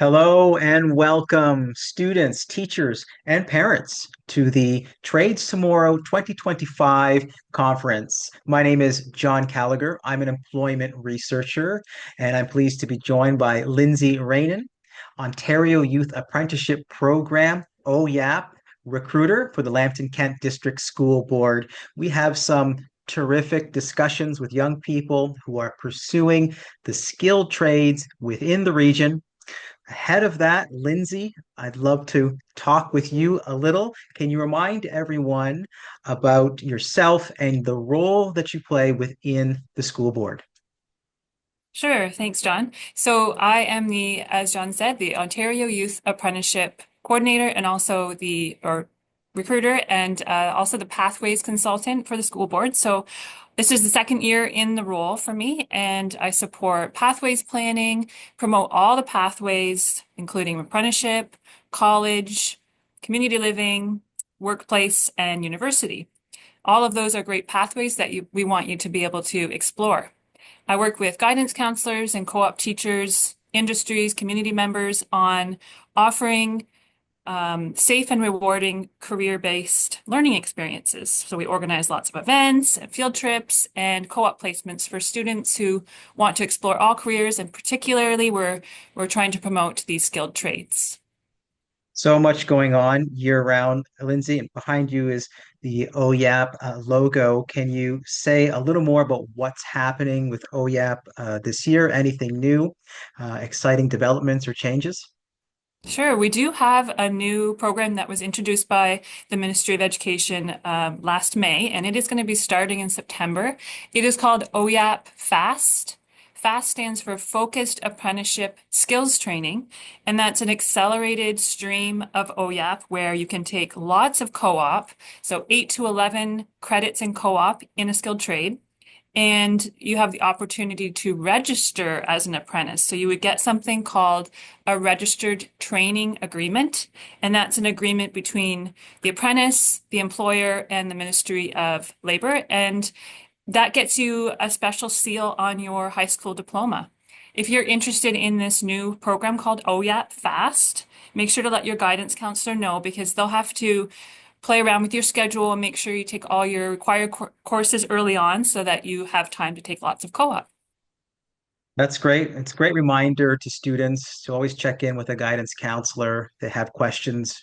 Hello and welcome, students, teachers, and parents, to the Trades Tomorrow 2025 conference. My name is John Gallagher. I'm an employment researcher, and I'm pleased to be joined by Lindsay Rainan, Ontario Youth Apprenticeship Program, OYAP, recruiter for the Lambton Kent District School Board. We have some terrific discussions with young people who are pursuing the skilled trades within the region. Ahead of that, Lindsay, I'd love to talk with you a little. Can you remind everyone about yourself and the role that you play within the school board? Sure, thanks, John. So I am as John said, the Ontario Youth Apprenticeship Coordinator and also or recruiter and also the Pathways Consultant for the school board. So this is the second year in the role for me, and I support pathways planning, promote all the pathways, including apprenticeship, college, community living, workplace, and university. All of those are great pathways that we want you to be able to explore. I work with guidance counselors and co-op teachers, industries, community members on offering safe and rewarding career-based learning experiences. So we organize lots of events and field trips and co-op placements for students who want to explore all careers, and particularly we're trying to promote these skilled trades. So much going on year round, Lindsay, and behind you is the OYAP logo. Can you say a little more about what's happening with OYAP this year? Anything new, exciting developments or changes? Sure, we do have a new program that was introduced by the Ministry of Education last May, and it is going to be starting in September. It is called OYAP Fast. FAST stands for Focused Apprenticeship Skills Training, and that's an accelerated stream of OYAP where you can take lots of co-op, so 8 to 11 credits in co-op in a skilled trade. And you have the opportunity to register as an apprentice. So you would get something called a registered training agreement. And that's an agreement between the apprentice, the employer, and the Ministry of Labor. And that gets you a special seal on your high school diploma. If you're interested in this new program called OYAP Fast, make sure to let your guidance counselor know, because they'll have to play around with your schedule and make sure you take all your required courses early on so that you have time to take lots of co-op. That's great. It's a great reminder to students to always check in with a guidance counselor. They have questions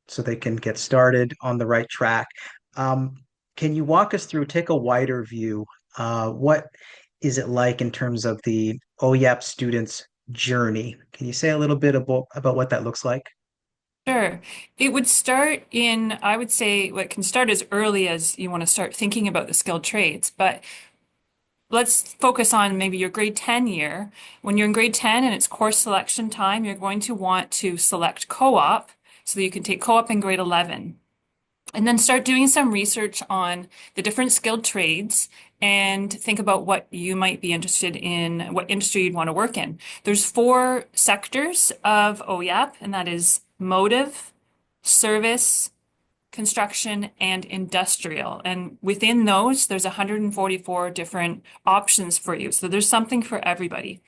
so they can get started on the right track. Um, can you walk us through, take a wider view? What is it like in terms of the OYAP students' journey? Can you say a little bit about what that looks like? Sure. It would start I would say, what can start as early as you want to start thinking about the skilled trades, but let's focus on maybe your grade 10 year. When you're in grade 10 and it's course selection time, you're going to want to select co-op so that you can take co-op in grade 11. And then start doing some research on the different skilled trades and think about what you might be interested in, what industry you'd want to work in. There's four sectors of OYAP, and that is motive, service, construction, and industrial. And within those, there's 144 different options for you. So there's something for everybody.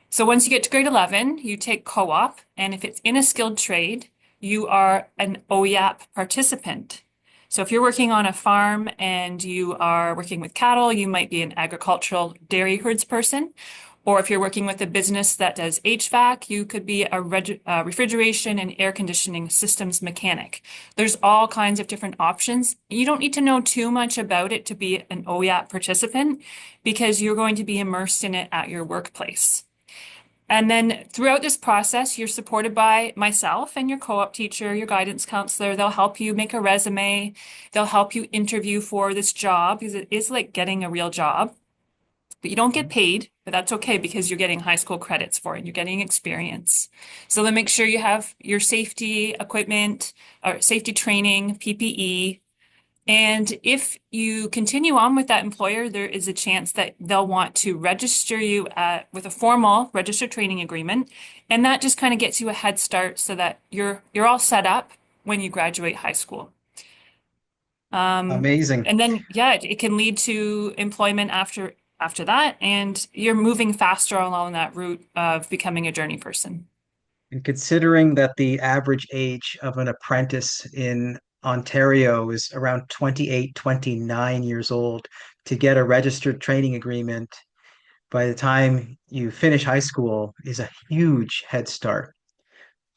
So once you get to grade 11, you take co-op, and if it's in a skilled trade, you are an OYAP participant. So if you're working on a farm and you are working with cattle, you might be an agricultural dairy herds person. Or if you're working with a business that does HVAC, you could be a refrigeration and air conditioning systems mechanic. There's all kinds of different options. You don't need to know too much about it to be an OYAP participant, because you're going to be immersed in it at your workplace. And then throughout this process, you're supported by myself and your co-op teacher, your guidance counselor. They'll help you make a resume. They'll help you interview for this job, because it is like getting a real job. But you don't get paid, but that's okay, because you're getting high school credits for it. You're getting experience. So then make sure you have your safety equipment, or safety training, PPE. And if you continue on with that employer, there is a chance that they'll want to register you with a formal registered training agreement. And that just kind of gets you a head start so that you're all set up when you graduate high school. Um, Amazing. and then, yeah, it can lead to employment after that, and you're moving faster along that route of becoming a journey person. And considering that the average age of an apprentice in Ontario is around 28, 29 years old, to get a registered training agreement by the time you finish high school is a huge head start.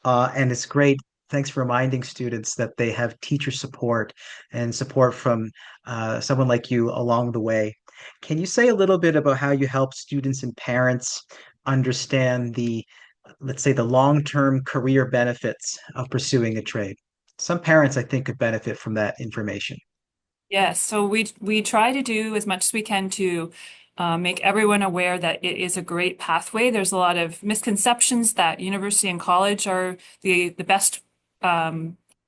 And it's great. Thanks for reminding students that they have teacher support and support from someone like you along the way. Can you say a little bit about how you help students and parents understand the, let's say, the long-term career benefits of pursuing a trade? Some parents, I think, could benefit from that information. Yes, so we try to do as much as we can to make everyone aware that it is a great pathway. There's a lot of misconceptions that university and college are the best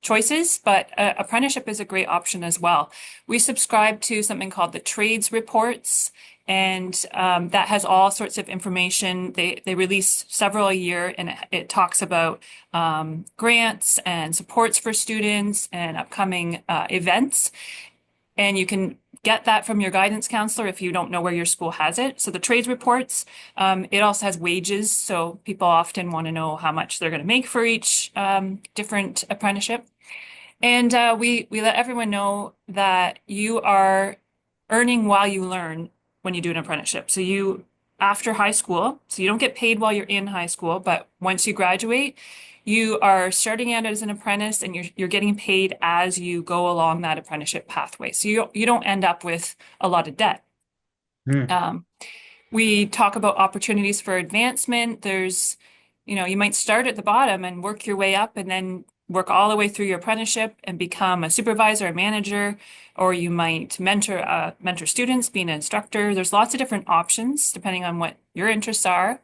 choices, but apprenticeship is a great option as well. We subscribe to something called the trades reports, and that has all sorts of information. They release several a year, and it talks about grants and supports for students and upcoming events. And you can get that from your guidance counselor if you don't know where your school has it. So the trades reports, it also has wages. So people often want to know how much they're going to make for each different apprenticeship. And we let everyone know that you are earning while you learn when you do an apprenticeship. So you after high school, so you don't get paid while you're in high school, but once you graduate, you are starting out as an apprentice and you're getting paid as you go along that apprenticeship pathway. So you don't end up with a lot of debt. Hmm. Um, we talk about opportunities for advancement. You might start at the bottom and work your way up and then work all the way through your apprenticeship and become a supervisor, a manager, or you might mentor students, be an instructor. There's lots of different options depending on what your interests are.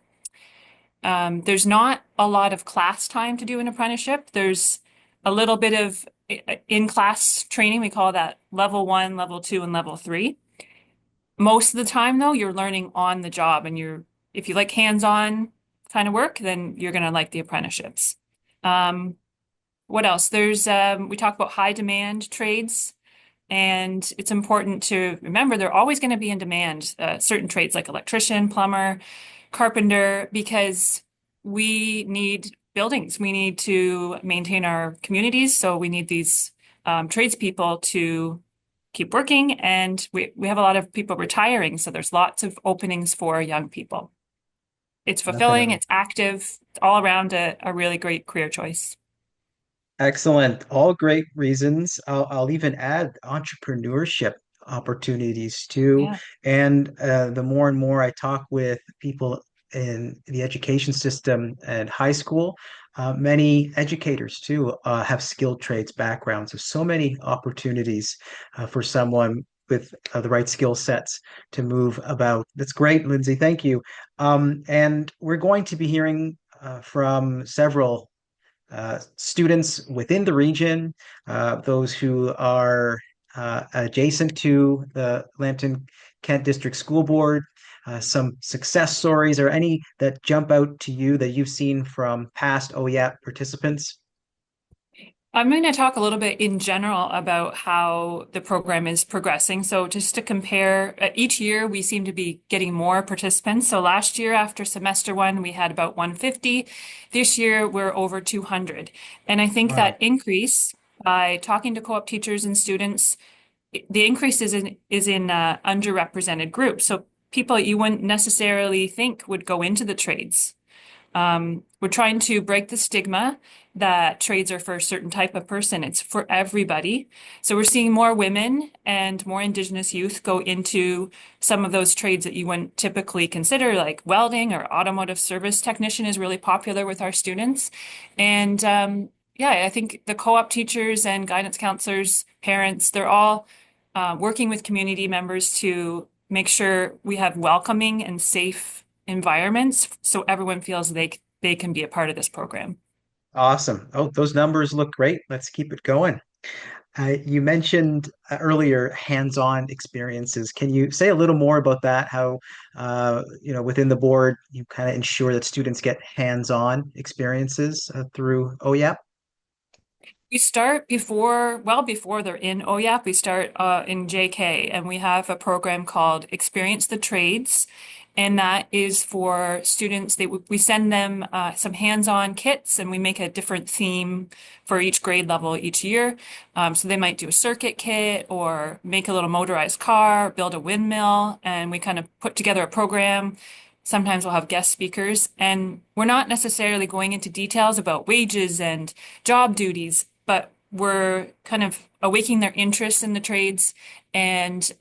There's not a lot of class time to do an apprenticeship. There's a little bit of in-class training. We call that level one, level two, and level three. Most of the time, though, you're learning on the job, and if you like hands-on kind of work, then you're going to like the apprenticeships. Um, what else? We talk about high demand trades, and it's important to remember they're always going to be in demand, certain trades like electrician, plumber, carpenter, because we need buildings. We need to maintain our communities, so we need these tradespeople to keep working, and we have a lot of people retiring, so there's lots of openings for young people. It's fulfilling, Definitely. it's active, it's all around a really great career choice. Excellent. All great reasons. I'll even add entrepreneurship opportunities too. Yeah. And the more and more I talk with people in the education system and high school, many educators too have skilled trades backgrounds. There's so many opportunities for someone with the right skill sets to move about. That's great, Lindsay. Thank you. And we're going to be hearing from several students within the region, those who are adjacent to the Lambton Kent District School Board, some success stories or any that jump out to you that you've seen from past OYAP participants? I'm going to talk a little bit in general about how the program is progressing. So just to compare, each year we seem to be getting more participants. So last year after semester one, we had about 150. This year we're over 200. And I think that Wow. increase by talking to co-op teachers and students, the increase is in underrepresented groups. So people you wouldn't necessarily think would go into the trades. We're trying to break the stigma that trades are for a certain type of person. It's for everybody. So we're seeing more women and more Indigenous youth go into some of those trades that you wouldn't typically consider, like welding or automotive service technician is really popular with our students. And yeah, I think the co-op teachers and guidance counselors, parents, they're all working with community members to make sure we have welcoming and safe environments so everyone feels they can be a part of this program. Awesome. Oh, those numbers look great. Let's keep it going. You mentioned earlier hands-on experiences. Can you say a little more about that? How, within the board, you kind of ensure that students get hands-on experiences through OYAP? We start well before they're in OYAP, we start in JK, and we have a program called Experience the Trades. And that is for students. We send them some hands-on kits, and we make a different theme for each grade level each year. So they might do a circuit kit or make a little motorized car, build a windmill, and we kind of put together a program. Sometimes we'll have guest speakers, and we're not necessarily going into details about wages and job duties, but we're kind of awakening their interest in the trades and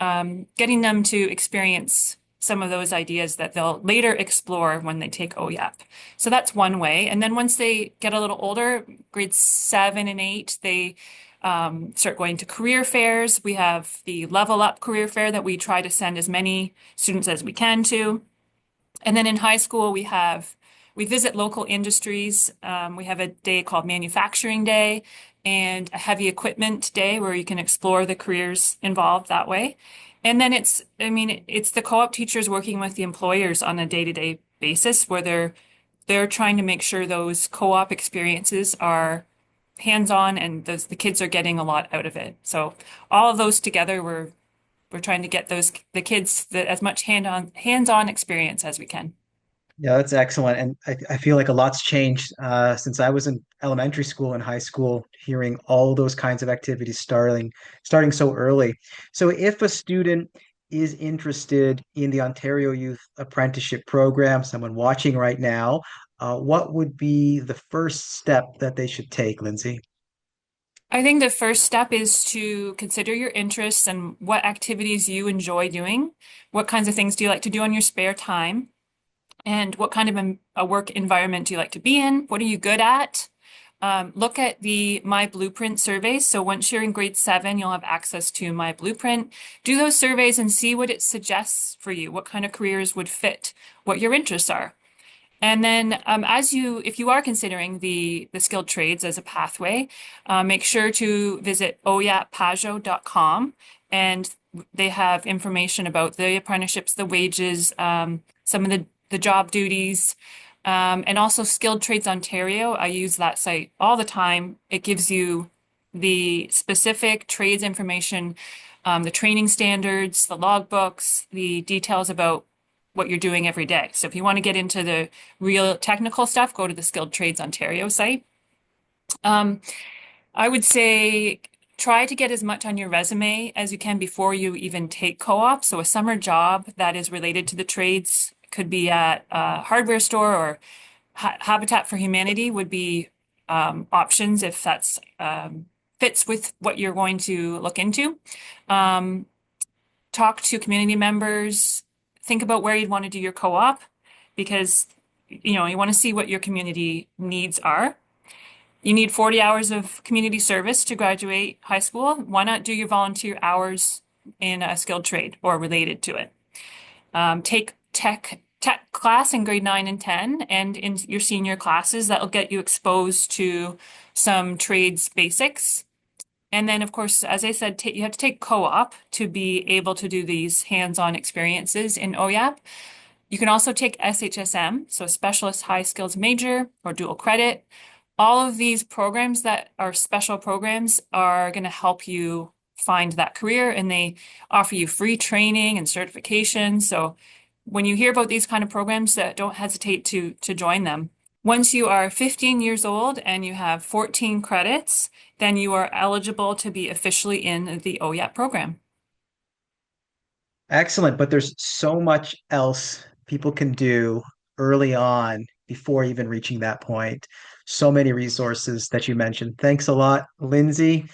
getting them to experience some of those ideas that they'll later explore when they take OYAP. So that's one way. And then once they get a little older, grades 7 and 8, they start going to career fairs. We have the Level Up career fair that we try to send as many students as we can to. And then in high school, we visit local industries. We have a day called Manufacturing Day and a Heavy Equipment Day where you can explore the careers involved that way. And then it's the co-op teachers working with the employers on a day-to-day basis where they're trying to make sure those co-op experiences are hands-on and the kids are getting a lot out of it. So all of those together, we're trying to get the kids as much hands-on experience as we can. Yeah, that's excellent. And I feel like a lot's changed since I was in elementary school and high school, hearing all those kinds of activities starting so early. So if a student is interested in the Ontario Youth Apprenticeship Program, someone watching right now, what would be the first step that they should take, Lindsay? I think the first step is to consider your interests and what activities you enjoy doing. What kinds of things do you like to do on your spare time? And what kind of a work environment do you like to be in? What are you good at? Look at the My Blueprint surveys. So once you're in grade 7, you'll have access to My Blueprint. Do those surveys and see what it suggests for you. What kind of careers would fit what your interests are. And then if you are considering the skilled trades as a pathway, make sure to visit oyapajo.com, and they have information about the apprenticeships, the wages, some of the job duties, and also Skilled Trades Ontario. I use that site all the time. It gives you the specific trades information, the training standards, the logbooks, the details about what you're doing every day. So if you want to get into the real technical stuff, go to the Skilled Trades Ontario site. I would say try to get as much on your resume as you can before you even take co-op. So a summer job that is related to the trades could be at a hardware store, or Habitat for Humanity would be options if that's fits with what you're going to look into. Talk to community members, think about where you'd want to do your co-op, because you want to see what your community needs are. You need 40 hours of community service to graduate high school. Why not do your volunteer hours in a skilled trade or related to it? Take tech class in grade 9 and 10, and in your senior classes, that'll get you exposed to some trades basics. And then, of course, as I said, you have to take co-op to be able to do these hands-on experiences in OYAP. You can also take SHSM, so Specialist High Skills Major or dual credit. All of these programs that are special programs are going to help you find that career, and they offer you free training and certification. So when you hear about these kind of programs, don't hesitate to join them. Once you are 15 years old and you have 14 credits, then you are eligible to be officially in the OYAP program. Excellent, but there's so much else people can do early on before even reaching that point. So many resources that you mentioned. Thanks a lot, Lindsay.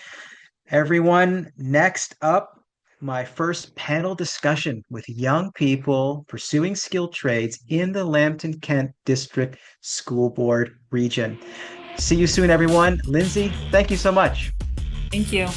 Everyone, next up, my first panel discussion with young people pursuing skilled trades in the Lambton Kent District School Board region. See you soon, everyone. Lindsay, thank you so much. Thank you.